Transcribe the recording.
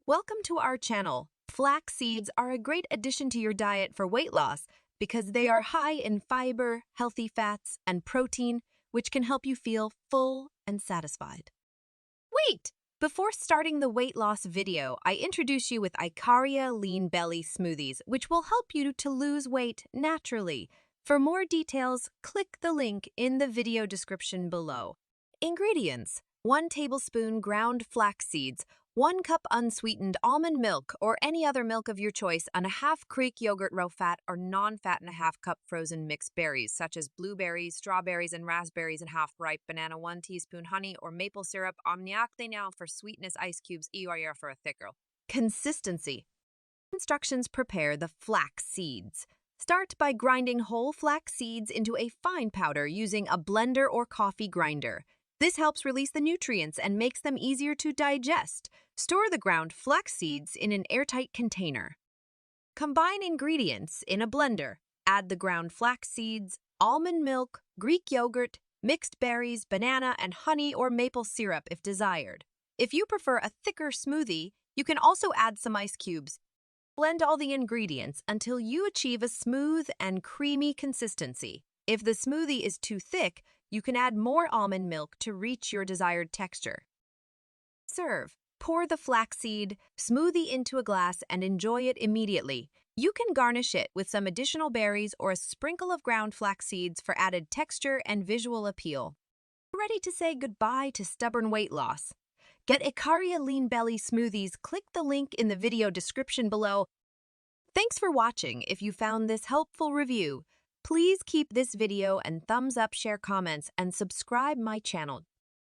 Welcome to our channel. Flax seeds are a great addition to your diet for weight loss because they are high in fiber, healthy fats, and protein, which can help you feel full and satisfied. Wait! Before starting the weight loss video, I introduce you with Icaria Lean Belly Smoothies, which will help you to lose weight naturally. For more details, click the link in the video description below. Ingredients: 1 tablespoon ground flax seeds, 1 cup unsweetened almond milk or any other milk of your choice, and a half Greek yogurt raw fat or non-fat and a half cup frozen mixed berries such as blueberries, strawberries, and raspberries, and half ripe banana, 1 teaspoon honey or maple syrup, amniacte now for sweetness, ice cubes, EOR for a thicker. Consistency. Instructions: prepare the flax seeds. Start by grinding whole flax seeds into a fine powder using a blender or coffee grinder. This helps release the nutrients and makes them easier to digest. Store the ground flax seeds in an airtight container. Combine ingredients in a blender. Add the ground flax seeds, almond milk, Greek yogurt, mixed berries, banana, and honey or maple syrup if desired. If you prefer a thicker smoothie, you can also add some ice cubes. Blend all the ingredients until you achieve a smooth and creamy consistency. If the smoothie is too thick, you can add more almond milk to reach your desired texture. Serve. Pour the flaxseed smoothie into a glass and enjoy it immediately. You can garnish it with some additional berries or a sprinkle of ground flax seeds for added texture and visual appeal. Ready to say goodbye to stubborn weight loss? Get Icaria Lean Belly Smoothies. Click the link in the video description below. Thanks for watching. If you found this helpful review, please keep this video and thumbs up, share, comments, and subscribe my channel.